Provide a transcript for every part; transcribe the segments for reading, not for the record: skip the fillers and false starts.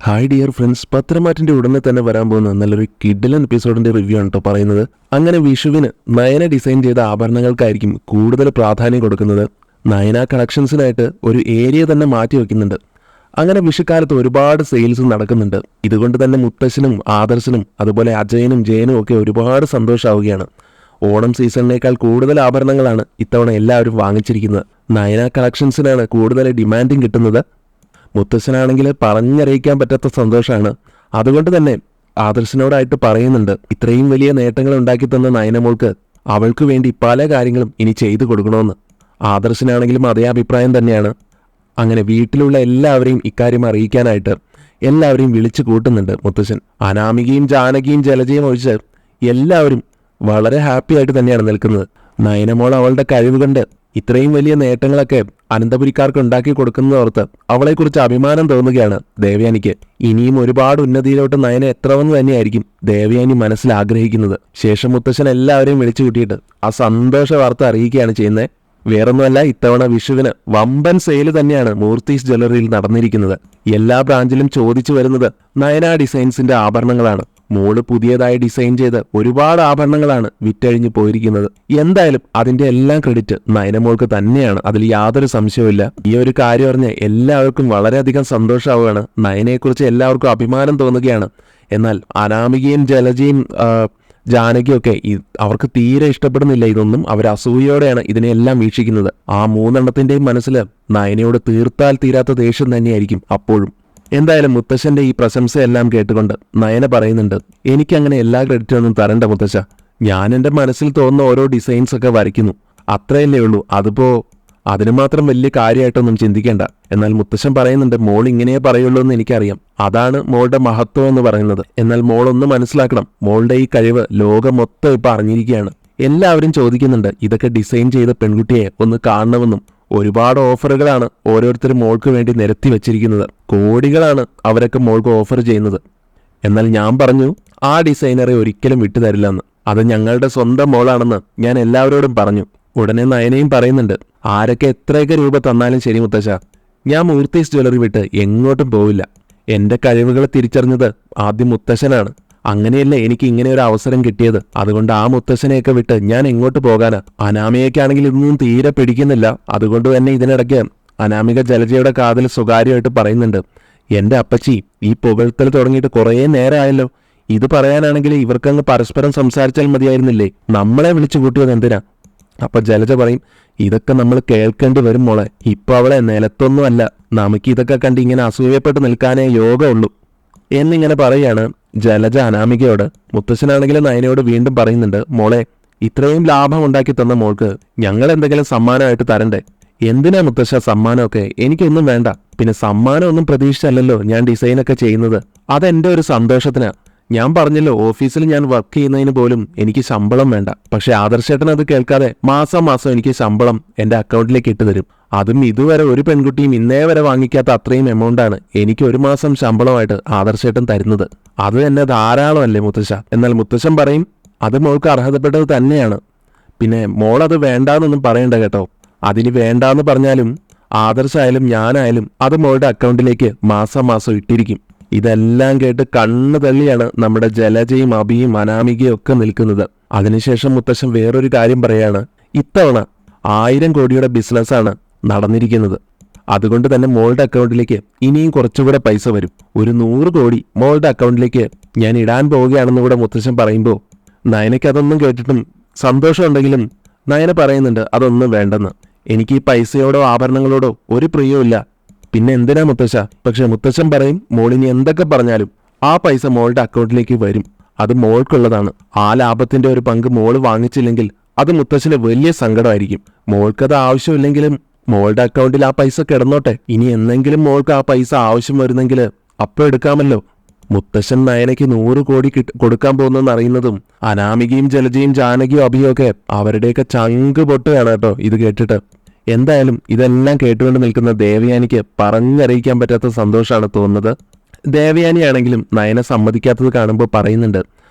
Hi dear friends, പത്രമാറ്റിന്റെ ഉടനെ തന്നെ വരാൻ പോകുന്ന നല്ലൊരു കിഡിലൻ എപ്പിസോഡിന്റെ റിവ്യൂ ആണ് കേട്ടോ പറയുന്നത്. അങ്ങനെ വിഷുവിന് നയന ഡിസൈൻ ചെയ്ത ആഭരണങ്ങൾക്കായിരിക്കും കൂടുതൽ പ്രാധാന്യം കൊടുക്കുന്നത്. നയന കളക്ഷൻസിനായിട്ട് ഒരു ഏരിയ തന്നെ മാറ്റി വെക്കുന്നുണ്ട്. അങ്ങനെ വിഷുക്കാലത്ത് ഒരുപാട് സെയിൽസ് നടക്കുന്നുണ്ട്. ഇതുകൊണ്ട് തന്നെ മുത്തശ്ശനും ആദർശനും അതുപോലെ അജയനും ജയനും ഒക്കെ ഒരുപാട് സന്തോഷമാവുകയാണ്. ഓണം സീസണിനേക്കാൾ കൂടുതൽ ആഭരണങ്ങളാണ് ഇത്തവണ എല്ലാവരും വാങ്ങിച്ചിരിക്കുന്നത്. നയന കളക്ഷൻസിനാണ് കൂടുതൽ ഡിമാൻഡിങ് കിട്ടുന്നത്. മുത്തശ്ശനാണെങ്കിൽ പറഞ്ഞറിയിക്കാൻ പറ്റാത്ത സന്തോഷമാണ്. അതുകൊണ്ട് തന്നെ ആദർശനോടായിട്ട് പറയുന്നുണ്ട്, ഇത്രയും വലിയ നേട്ടങ്ങൾ ഉണ്ടാക്കി തന്ന നയനമോൾക്ക് അവൾക്ക് വേണ്ടി പല കാര്യങ്ങളും ഇനി ചെയ്തു കൊടുക്കണമെന്ന്. ആദർശനാണെങ്കിലും അതേ അഭിപ്രായം തന്നെയാണ്. അങ്ങനെ വീട്ടിലുള്ള എല്ലാവരെയും ഇക്കാര്യം അറിയിക്കാനായിട്ട് എല്ലാവരെയും വിളിച്ചു കൂട്ടുന്നുണ്ട് മുത്തശ്ശൻ. അനാമികയും ജാനകിയും ജലജയും ഒഴിച്ച് എല്ലാവരും വളരെ ഹാപ്പി ആയിട്ട് തന്നെയാണ് നിൽക്കുന്നത്. നയനമോൾ അവളുടെ കഴിവ് കണ്ട് ഇത്രയും വലിയ നേട്ടങ്ങളൊക്കെ അനന്തപുരിക്കാർക്ക് ഉണ്ടാക്കി കൊടുക്കുന്നതോർത്ത് അവളെക്കുറിച്ച് അഭിമാനം തോന്നുകയാണ് ദേവയാനിക്ക്. ഇനിയും ഒരുപാട് ഉന്നതിയിലോട്ട് നയന എത്രവെന്ന് തന്നെയായിരിക്കും ദേവയാനി മനസ്സിൽ ആഗ്രഹിക്കുന്നത്. ശേഷം മുത്തശ്ശൻ എല്ലാവരെയും വിളിച്ചു കൂട്ടിയിട്ട് ആ സന്തോഷ വാർത്ത അറിയിക്കുകയാണ് ചെയ്യുന്നത്. വേറൊന്നുമല്ല, ഇത്തവണ വിഷുവിന് വമ്പൻ സെയിൽ തന്നെയാണ് മൂർത്തീസ് ജ്വല്ലറിയിൽ നടന്നിരിക്കുന്നത്. എല്ലാ ബ്രാഞ്ചിലും ചോദിച്ചു വരുന്നത് നയന ഡിസൈൻസിന്റെ ആഭരണങ്ങളാണ്. മോള് പുതിയതായി ഡിസൈൻ ചെയ്ത് ഒരുപാട് ആഭരണങ്ങളാണ് വിറ്റഴിഞ്ഞു പോയിരിക്കുന്നത്. എന്തായാലും അതിന്റെ എല്ലാം ക്രെഡിറ്റ് നയനമോൾക്ക് തന്നെയാണ്, അതിൽ യാതൊരു സംശയവുമില്ല. ഈ ഒരു കാര്യം അറിഞ്ഞ് എല്ലാവർക്കും വളരെയധികം സന്തോഷമാവുകയാണ്. നയനയെക്കുറിച്ച് എല്ലാവർക്കും അഭിമാനം തോന്നുകയാണ്. എന്നാൽ അനാമികയും ജലജയും ജാനകിയും ഒക്കെ അവർക്ക് തീരെ ഇഷ്ടപ്പെടുന്നില്ല ഇതൊന്നും. അവർ അസൂയയോടെയാണ് ഇതിനെല്ലാം വീക്ഷിക്കുന്നത്. ആ മൂന്നെണ്ണത്തിന്റെയും മനസ്സിൽ നയനയോട് തീർത്താൽ തീരാത്ത ദേഷ്യം തന്നെയായിരിക്കും അപ്പോഴും. എന്തായാലും മുത്തശ്ശന്റെ ഈ പ്രശംസയെല്ലാം കേട്ടുകൊണ്ട് നയന പറയുന്നുണ്ട്, എനിക്കങ്ങനെ എല്ലാ ക്രെഡിറ്റും ഒന്നും തരണ്ട മുത്തശ്ശ. ഞാൻ എൻ്റെ മനസ്സിൽ തോന്നുന്ന ഓരോ ഡിസൈൻസ് ഒക്കെ വരയ്ക്കുന്നു, അത്രയല്ലേ ഉള്ളൂ. അതിന് മാത്രം വലിയ കാര്യമായിട്ടൊന്നും ചിന്തിക്കേണ്ട. എന്നാൽ മുത്തശ്ശൻ പറയുന്നുണ്ട്, മോൾ ഇങ്ങനെയേ പറയുള്ളൂ എന്ന് എനിക്കറിയാം. അതാണ് മോളുടെ മഹത്വം എന്ന് പറയുന്നത്. എന്നാൽ മോളൊന്ന് മനസ്സിലാക്കണം, മോളുടെ ഈ കഴിവ് ലോകം മൊത്തം ഇപ്പൊ അറിഞ്ഞിരിക്കുകയാണ്. എല്ലാവരും ചോദിക്കുന്നുണ്ട് ഇതൊക്കെ ഡിസൈൻ ചെയ്ത പെൺകുട്ടിയെ ഒന്ന് കാണണമെന്നും. ഒരുപാട് ഓഫറുകളാണ് ഓരോരുത്തരും മോൾക്ക് വേണ്ടി നിരത്തി വെച്ചിരിക്കുന്നത്. കോടികളാണ് അവരൊക്കെ മോൾക്ക് ഓഫർ ചെയ്യുന്നത്. എന്നാൽ ഞാൻ പറഞ്ഞു, ആ ഡിസൈനറെ ഒരിക്കലും വിട്ടുതരില്ലെന്ന്. അത് ഞങ്ങളുടെ സ്വന്തം മോളാണെന്ന് ഞാൻ എല്ലാവരോടും പറഞ്ഞു. ഉടനെ നയനയും പറയുന്നുണ്ട്, ആരൊക്കെ എത്രയൊക്കെ രൂപ തന്നാലും ശരി മുത്തശ്ശ, ഞാൻ മൂർത്തീസ് ജ്വല്ലറി വിട്ട് എങ്ങോട്ടും പോവില്ല. എന്റെ കഴിവുകൾ തിരിച്ചറിഞ്ഞത് ആദ്യം മുത്തശ്ശനാണ്. അങ്ങനെയല്ലേ എനിക്ക് ഇങ്ങനെ ഒരു അവസരം കിട്ടിയത്. അതുകൊണ്ട് ആ മുത്തശ്ശനെയൊക്കെ വിട്ട് ഞാൻ എങ്ങോട്ട് പോകാനാ. അനാമികയ്ക്കാണെങ്കിൽ ഇതൊന്നും തീരെ പിടിക്കുന്നില്ല. അതുകൊണ്ട് തന്നെ ഇതിനിടയ്ക്ക് അനാമിക ജലജയുടെ കാതിൽ സ്വകാര്യമായിട്ട് പറയുന്നുണ്ട്, എന്റെ അപ്പച്ചി ഈ പുകഴ്ത്തൽ തുടങ്ങിയിട്ട് കുറേ നേരമായല്ലോ. ഇത് പറയാനാണെങ്കിൽ ഇവർക്കങ്ങ് പരസ്പരം സംസാരിച്ചാൽ മതിയായിരുന്നില്ലേ, നമ്മളെ വിളിച്ചു കൂട്ടിയത് എന്തിനാ. അപ്പൊ ജലജ പറയും, ഇതൊക്കെ നമ്മൾ കേൾക്കേണ്ടി വരും മോളെ. ഇപ്പൊ അവളെ നിലത്തൊന്നും അല്ല, നമുക്ക് ഇതൊക്കെ കണ്ട് ഇങ്ങനെ അസൂയപ്പെട്ട് നിൽക്കാനേ യോഗമുള്ളൂ എന്നിങ്ങനെ പറയാണ് ജലജ അനാമികയോട്. മുത്തശ്ശനാണെങ്കിൽ നയനയോട് വീണ്ടും പറയുന്നുണ്ട്, മോളെ ഇത്രയും ലാഭം ഉണ്ടാക്കി തന്ന മോൾക്ക് ഞങ്ങൾ എന്തെങ്കിലും സമ്മാനമായിട്ട് തരണ്ടേ. എന്തിനാ മുത്തശ്ശ സമ്മാനമൊക്കെ, എനിക്കൊന്നും വേണ്ട. പിന്നെ സമ്മാനമൊന്നും പ്രതീക്ഷിച്ചല്ലല്ലോ ഞാൻ ഡിസൈനൊക്കെ ചെയ്യുന്നത്. അതെന്റെ ഒരു സന്തോഷത്തിനാ. ഞാൻ പറഞ്ഞല്ലോ, ഓഫീസിൽ ഞാൻ വർക്ക് ചെയ്യുന്നതിന് പോലും എനിക്ക് ശമ്പളം വേണ്ട. പക്ഷെ ആദർശേട്ടൻ അത് കേൾക്കാതെ മാസം മാസം എനിക്ക് ശമ്പളം എന്റെ അക്കൗണ്ടിലേക്ക് ഇട്ട് തരും. അതും ഇതുവരെ ഒരു പെൺകുട്ടിയും ഇന്നേ വരെ വാങ്ങിക്കാത്ത അത്രയും എമൗണ്ടാണ് എനിക്ക് ഒരു മാസം ശമ്പളമായിട്ട് ആദർശേട്ടൻ തരുന്നത്. അത് തന്നെ ധാരാളമല്ലേ മുത്തശ്ശ. എന്നാൽ മുത്തശ്ശൻ പറയും, അത് മോൾക്ക് അർഹതപ്പെട്ടത് തന്നെയാണ്. പിന്നെ മോളത് വേണ്ടാന്നൊന്നും പറയണ്ട കേട്ടോ. അതിന് വേണ്ടാന്ന് പറഞ്ഞാലും ആദർശായാലും ഞാനായാലും അത് മോളുടെ അക്കൗണ്ടിലേക്ക് മാസം മാസം ഇട്ടിരിക്കും. ഇതെല്ലാം കേട്ട് കണ്ണു തള്ളിയാണ് നമ്മുടെ ജലജയും അഭിയും അനാമികയും ഒക്കെ നിൽക്കുന്നത്. അതിനുശേഷം മുത്തശ്ശൻ വേറൊരു കാര്യം പറയാണ്, ഇത്തവണ 1000 കോടിയുടെ ബിസിനസ്സാണ് നടന്നിരിക്കുന്നത്. അതുകൊണ്ട് തന്നെ മോളുടെ അക്കൗണ്ടിലേക്ക് ഇനിയും കുറച്ചുകൂടെ പൈസ വരും. ഒരു 100 കോടി മോളുടെ അക്കൗണ്ടിലേക്ക് ഞാൻ ഇടാൻ പോവുകയാണെന്ന് കൂടെ മുത്തശ്ശൻ പറയുമ്പോൾ നയനയ്ക്ക് അതൊന്നും കേട്ടിട്ടും സന്തോഷമുണ്ടെങ്കിലും നയന പറയുന്നുണ്ട്, അതൊന്നും വേണ്ടെന്ന്. എനിക്ക് ഈ പൈസയോടോ ആഭരണങ്ങളോടോ ഒരു പ്രിയവുമില്ല. പിന്നെ എന്തിനാ മുത്തശ്ശ. പക്ഷെ മുത്തശ്ശൻ പറയും, മോളിനി എന്തൊക്കെ പറഞ്ഞാലും ആ പൈസ മോളുടെ അക്കൗണ്ടിലേക്ക് വരും. അത് മോൾക്കുള്ളതാണ്. ആ ലാഭത്തിന്റെ ഒരു പങ്ക് മോള് വാങ്ങിച്ചില്ലെങ്കിൽ അത് മുത്തശ്ശന് വലിയ സങ്കടമായിരിക്കും. മോൾക്കത് ആവശ്യമില്ലെങ്കിലും മോളുടെ അക്കൗണ്ടിൽ ആ പൈസ കിടന്നോട്ടെ. ഇനി എന്തെങ്കിലും മോൾക്ക് ആ പൈസ ആവശ്യം വരുന്നെങ്കിൽ അപ്പൊ എടുക്കാമല്ലോ. മുത്തശ്ശൻ നയനയ്ക്ക് 100 കോടി കൊടുക്കാൻ പോകുന്നെന്ന് അറിയുന്നതും അനാമികയും ജലജയും ജാനകിയും അഭിയും ഒക്കെ അവരുടെയൊക്കെ ചങ്ക് പൊട്ടുകയാണ് കേട്ടോ ഇത് കേട്ടിട്ട്. എന്തായാലും ഇതെല്ലാം കേട്ടുകൊണ്ട് നിൽക്കുന്ന ദേവയാനിക്ക് പറഞ്ഞറിയിക്കാൻ പറ്റാത്ത സന്തോഷമാണ് തോന്നുന്നത്. ദേവയാനിയാണെങ്കിലും നയനെ സമ്മതിക്കാത്തത് കാണുമ്പോൾ പറയുന്നുണ്ട്,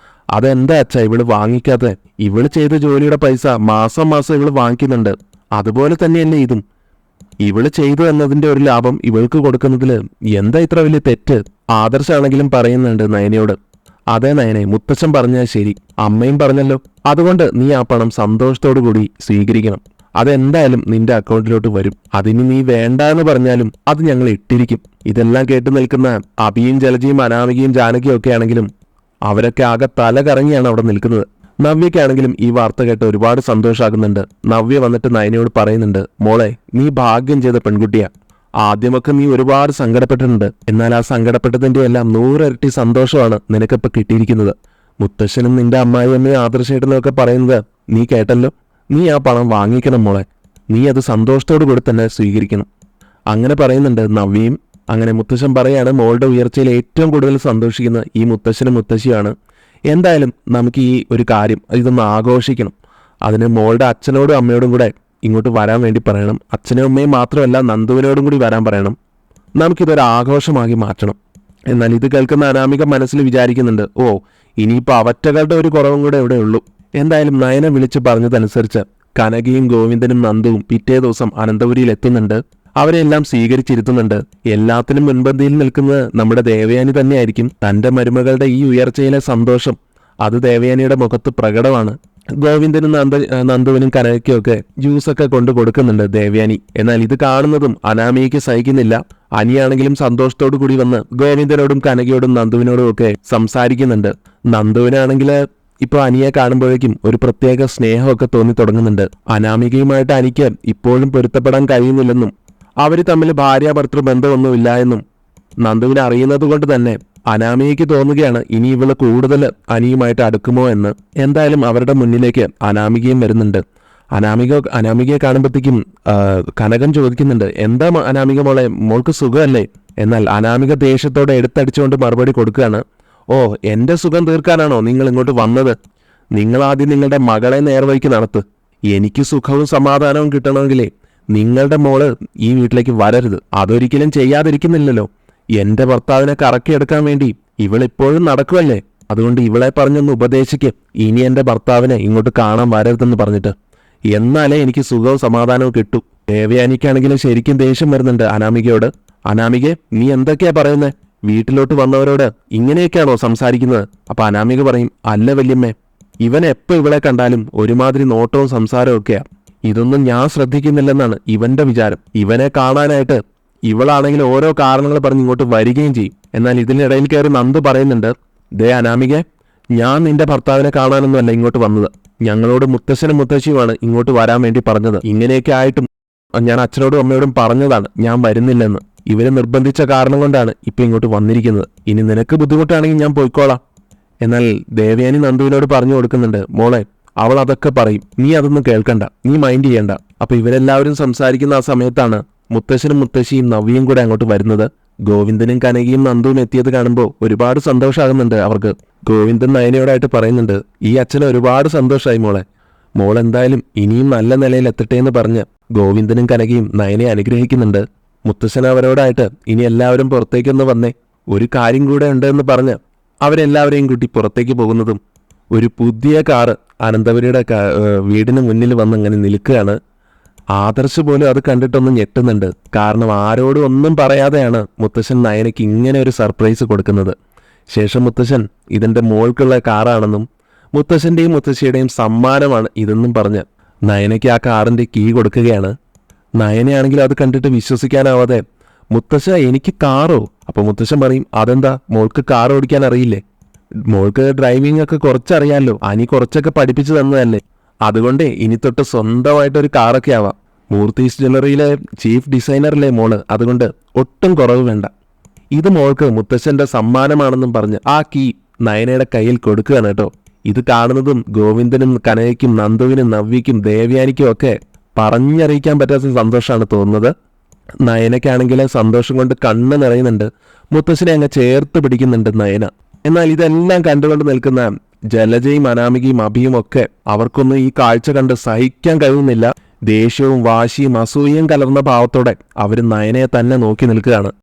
അതെന്താ അച്ഛാ ഇവള് വാങ്ങിക്കാത്ത. ഇവള് ചെയ്ത ജോലിയുടെ പൈസ മാസം മാസം ഇവള് വാങ്ങിക്കുന്നുണ്ട്. അതുപോലെ തന്നെയല്ലേ ഇതും. ഇവള് ചെയ്തു എന്നതിന്റെ ഒരു ലാഭം ഇവൾക്ക് കൊടുക്കുന്നതില് എന്താ ഇത്ര വലിയ തെറ്റ്? ആദർശാണെങ്കിലും പറയുന്നുണ്ട് നയനയോട്. അതെ നയനെ, മുത്തച്ഛൻ പറഞ്ഞാൽ ശരി, അമ്മയും പറഞ്ഞല്ലോ. അതുകൊണ്ട് നീ ആ പണം സന്തോഷത്തോടു കൂടി സ്വീകരിക്കണം. അതെന്തായാലും നിന്റെ അക്കൗണ്ടിലോട്ട് വരും. അതിന് നീ വേണ്ട എന്ന് പറഞ്ഞാലും അത് ഞങ്ങൾ ഇട്ടിരിക്കും. ഇതെല്ലാം കേട്ടു നിൽക്കുന്ന അഭിയും ജലജയും അനാമികയും ജാനകിയും ഒക്കെ ആണെങ്കിലും അവരൊക്കെ ആകെ തല കറങ്ങിയാണ് അവിടെ നിൽക്കുന്നത്. നവ്യക്കാണെങ്കിലും ഈ വാർത്ത കേട്ട് ഒരുപാട് സന്തോഷമാകുന്നുണ്ട്. നവ്യ വന്നിട്ട് നയനയോട് പറയുന്നുണ്ട്, മോളെ നീ ഭാഗ്യം ചെയ്ത പെൺകുട്ടിയാ. ആദ്യമൊക്കെ നീ ഒരുപാട് സങ്കടപ്പെട്ടിട്ടുണ്ട്. എന്നാൽ ആ സങ്കടപ്പെട്ടതിന്റെ എല്ലാം 100 ഇരട്ടി സന്തോഷമാണ് നിനക്കിപ്പോൾ കിട്ടിയിരിക്കുന്നത്. മുത്തശ്ശനും നിന്റെ അമ്മായിയമ്മയും ആദർശേട്ടനും ഒക്കെ പറയുന്നത് നീ കേട്ടല്ലോ. നീ ആ പണം വാങ്ങിക്കണം മോളെ. നീ അത് സന്തോഷത്തോടു കൂടി തന്നെ സ്വീകരിക്കണം. അങ്ങനെ പറയുന്നുണ്ട് നവ്യയും. അങ്ങനെ മുത്തശ്ശൻ പറയാണ്, മോളുടെ ഉയർച്ചയിൽ ഏറ്റവും കൂടുതൽ സന്തോഷിക്കുന്ന ഈ മുത്തശ്ശനും മുത്തശ്ശിയാണ്. എന്തായാലും നമുക്ക് ഈ ഒരു കാര്യം ഇതൊന്ന് ആഘോഷിക്കണം. അതിന് മോളുടെ അച്ഛനോടും അമ്മയോടും കൂടെ ഇങ്ങോട്ട് വരാൻ വേണ്ടി പറയണം. അച്ഛനും അമ്മയും മാത്രമല്ല, നന്ദുവിനോടും കൂടി വരാൻ പറയണം. നമുക്കിതൊരു ആഘോഷമാക്കി മാറ്റണം. എന്നാൽ ഇത് കേൾക്കുന്ന അനാമിക മനസ്സിൽ വിചാരിക്കുന്നുണ്ട്, ഓ ഇനിയിപ്പോൾ അവറ്റകളുടെ ഒരു കുറവും കൂടെ ഇവിടെ ഉള്ളൂ. എന്തായാലും നയന വിളിച്ച് പറഞ്ഞതനുസരിച്ച് കനകയും ഗോവിന്ദനും നന്ദുവും പിറ്റേ ദിവസം അനന്തപുരിയിൽ എത്തുന്നുണ്ട്. അവരെല്ലാം സ്വീകരിച്ചിരുത്തുന്നുണ്ട്. എല്ലാത്തിനും മുൻപന്തിയിൽ നിൽക്കുന്നത് നമ്മുടെ ദേവയാനി തന്നെയായിരിക്കും. തന്റെ മരുമകളുടെ ഈ ഉയർച്ചയിലെ സന്തോഷം അത് ദേവയാനിയുടെ മുഖത്ത് പ്രകടമാണ്. ഗോവിന്ദനും നന്ദുവിനും കനകയ്ക്കും ഒക്കെ ജ്യൂസൊക്കെ കൊണ്ടു കൊടുക്കുന്നുണ്ട് ദേവയാനി. എന്നാൽ ഇത് കാണുന്നതും അനാമികയ്ക്ക് സഹിക്കുന്നില്ല. അനിയാണെങ്കിലും സന്തോഷത്തോടു കൂടി വന്ന് ഗോവിന്ദനോടും കനകയോടും നന്ദുവിനോടും ഒക്കെ സംസാരിക്കുന്നുണ്ട്. നന്ദുവിനാണെങ്കിൽ ഇപ്പൊ അനിയെ കാണുമ്പോഴേക്കും ഒരു പ്രത്യേക സ്നേഹമൊക്കെ തോന്നി തുടങ്ങുന്നുണ്ട്. അനാമികയുമായിട്ട് അനിക്ക് ഇപ്പോഴും പൊരുത്തപ്പെടാൻ കഴിയുന്നില്ലെന്നും അവര് തമ്മിൽ ഭാര്യാഭർത്തൃ ബന്ധമൊന്നുമില്ല എന്നും നന്ദുവിനെ അറിയുന്നത് കൊണ്ട് തന്നെ അനാമികയ്ക്ക് തോന്നുകയാണ് ഇനി ഇവള് കൂടുതൽ അനിയുമായിട്ട് അടുക്കുമോ എന്ന്. എന്തായാലും അവരുടെ മുന്നിലേക്ക് അനാമികയും വരുന്നുണ്ട്. അനാമികയെ കാണുമ്പോഴത്തേക്കും കനകൻ ചോദിക്കുന്നുണ്ട്, എന്താ അനാമിക മോളെ, മോൾക്ക് സുഖമല്ലേ? എന്നാൽ അനാമിക ദേഷ്യത്തോടെ എടുത്തടിച്ചുകൊണ്ട് മറുപടി കൊടുക്കുകയാണ്, ഓ എന്റെ സുഖം തീർക്കാനാണോ നിങ്ങൾ ഇങ്ങോട്ട് വന്നത്? നിങ്ങൾ ആദ്യം നിങ്ങളുടെ മകളെ നേർവഴിക്ക് നടത്ത്. എനിക്ക് സുഖവും സമാധാനവും കിട്ടണമെങ്കിലേ നിങ്ങളുടെ മോള് ഈ വീട്ടിലേക്ക് വരരുത്. അതൊരിക്കലും ചെയ്യാതിരിക്കുന്നില്ലല്ലോ. എന്റെ ഭർത്താവിനെ കറക്കിയെടുക്കാൻ വേണ്ടി ഇവളിപ്പോഴും നടക്കുമല്ലേ? അതുകൊണ്ട് ഇവളെ പറഞ്ഞൊന്ന് ഉപദേശിക്ക്, ഇനി എന്റെ ഭർത്താവിനെ ഇങ്ങോട്ട് കാണാൻ വരരുതെന്ന് പറഞ്ഞിട്ട്. എന്നാലേ എനിക്ക് സുഖവും സമാധാനവും കിട്ടൂ. ദേവയാനിക്കാണെങ്കിലും ശരിക്കും ദേഷ്യം വരുന്നുണ്ട് അനാമികയോട്. അനാമികെ, നീ എന്തൊക്കെയാ പറയുന്നേ? വീട്ടിലോട്ട് വന്നവരോട് ഇങ്ങനെയൊക്കെയാണോ സംസാരിക്കുന്നത്? അപ്പൊ അനാമിക പറയും, അല്ല വല്യമ്മേ, ഇവൻ എപ്പോ ഇവളെ കണ്ടാലും ഒരുമാതിരി നോട്ടവും സംസാരവും ഒക്കെയാ. ഇതൊന്നും ഞാൻ ശ്രദ്ധിക്കുന്നില്ലെന്നാണ് ഇവന്റെ വിചാരം. ഇവനെ കാണാനായിട്ട് ഇവളാണെങ്കിൽ ഓരോ കാരണങ്ങൾ പറഞ്ഞ് ഇങ്ങോട്ട് വരികയും ചെയ്യും. എന്നാൽ ഇതിനിടയിൽ കയറി നന്ദു പറയുന്നുണ്ട്, ദേ അനാമികെ, ഞാൻ നിന്റെ ഭർത്താവിനെ കാണാനൊന്നുമല്ല ഇങ്ങോട്ട് വന്നത്. ഞങ്ങളോട് മുത്തശ്ശനും മുത്തശ്ശിയുമാണ് ഇങ്ങോട്ട് വരാൻ വേണ്ടി പറഞ്ഞത്. ഇങ്ങനെയൊക്കെ ആയിട്ടും ഞാൻ അച്ഛനോടും അമ്മയോടും പറഞ്ഞതാണ് ഞാൻ വരുന്നില്ലെന്ന്. ഇവരെ നിർബന്ധിച്ച കാരണം കൊണ്ടാണ് ഇപ്പൊ ഇങ്ങോട്ട് വന്നിരിക്കുന്നത്. ഇനി നിനക്ക് ബുദ്ധിമുട്ടാണെങ്കിൽ ഞാൻ പോയിക്കോളാം. എന്നാൽ ദേവയാനി നന്ദുവിനോട് പറഞ്ഞു കൊടുക്കുന്നുണ്ട്, മോളെ അവൾ അതൊക്കെ പറയും, നീ അതൊന്നും കേൾക്കണ്ട, നീ മൈൻഡ് ചെയ്യണ്ട. അപ്പൊ ഇവരെല്ലാവരും സംസാരിക്കുന്ന ആ സമയത്താണ് മുത്തശ്ശനും മുത്തശ്ശിയും നവ്യയും കൂടെ അങ്ങോട്ട് വരുന്നത്. ഗോവിന്ദനും കനകയും നന്ദുവും എത്തിയത് കാണുമ്പോൾ ഒരുപാട് സന്തോഷമാകുന്നുണ്ട് അവർക്ക്. ഗോവിന്ദൻ നയനയോടായിട്ട് പറയുന്നുണ്ട്, ഈ അച്ഛന് ഒരുപാട് സന്തോഷമായി മോളെ. മോളെന്തായാലും ഇനിയും നല്ല നിലയിൽ എത്തട്ടെ എന്ന് പറഞ്ഞ് ഗോവിന്ദനും കനകയും നയനെ അനുഗ്രഹിക്കുന്നുണ്ട്. മുത്തശ്ശൻ അവരോടായിട്ട് ഇനി എല്ലാവരും പുറത്തേക്കൊന്ന് വന്നേ, ഒരു കാര്യം കൂടെ ഉണ്ട് എന്ന് പറഞ്ഞ് അവരെല്ലാവരെയും കൂട്ടി പുറത്തേക്ക് പോകുന്നതും ഒരു പുതിയ കാറ് അനന്തപുരിയുടെ വീടിന് മുന്നിൽ വന്ന് അങ്ങനെ നിൽക്കുകയാണ്. ആദർശ് പോലും അത് കണ്ടിട്ടൊന്ന് ഞെട്ടുന്നുണ്ട്. കാരണം ആരോടും ഒന്നും പറയാതെയാണ് മുത്തശ്ശൻ നയനയ്ക്ക് ഇങ്ങനെ ഒരു സർപ്രൈസ് കൊടുക്കുന്നത്. ശേഷം മുത്തശ്ശൻ ഇതിൻ്റെ മോൾക്കുള്ള കാറാണെന്നും മുത്തശ്ശൻ്റെയും മുത്തശ്ശിയുടെയും സമ്മാനമാണ് ഇതെന്നും പറഞ്ഞ് നയനയ്ക്ക് ആ കാറിൻ്റെ കീ കൊടുക്കുകയാണ്. നയനയാണെങ്കിൽ അത് കണ്ടിട്ട് വിശ്വസിക്കാനാവാതെ, മുത്തശ്ശ എനിക്ക് കാറോ? അപ്പൊ മുത്തശ്ശൻ പറയും, അതെന്താ മോൾക്ക് കാർ ഓടിക്കാൻ അറിയില്ലേ? മോൾക്ക് ഡ്രൈവിംഗ് ഒക്കെ കുറച്ചറിയാമല്ലോ, അനി കുറച്ചൊക്കെ പഠിപ്പിച്ചു തന്നതല്ലേ. അതുകൊണ്ടേ ഇനി തൊട്ട് സ്വന്തമായിട്ടൊരു കാറൊക്കെ ആവാം. മൂർത്തീസ് ജ്വല്ലറിയിലെ ചീഫ് ഡിസൈനറിലെ മോള്, അതുകൊണ്ട് ഒട്ടും കുറവ് വേണ്ട. ഇത് മോൾക്ക് മുത്തശ്ശന്റെ സമ്മാനമാണെന്നും പറഞ്ഞ് ആ കീ നയനയുടെ കയ്യിൽ കൊടുക്കുകയാണ് കേട്ടോ. ഇത് കാണുന്നതും ഗോവിന്ദനും കനകയ്ക്കും നന്ദുവിനും നവ്യയ്ക്കും ദേവയാനിക്കും ഒക്കെ പറഞ്ഞറിയിക്കാൻ പറ്റാത്ത സന്തോഷമാണ് തോന്നുന്നത്. നയനയ്ക്കാണെങ്കിൽ സന്തോഷം കൊണ്ട് കണ്ണ് നിറയുന്നുണ്ട്. മുത്തശ്ശനെ അങ്ങ് ചേർത്ത് പിടിക്കുന്നുണ്ട് നയന. എന്നാൽ ഇതെല്ലാം കണ്ടുകൊണ്ട് നിൽക്കുന്ന ജലജയും അനാമികയും അഭിയും ഒക്കെ അവർക്കൊന്നും ഈ കാഴ്ച കണ്ട് സഹിക്കാൻ കഴിയുന്നില്ല. ദേഷ്യവും വാശിയും അസൂയയും കലർന്ന ഭാവത്തോടെ അവർ നയനയെ തന്നെ നോക്കി നിൽക്കുകയാണ്.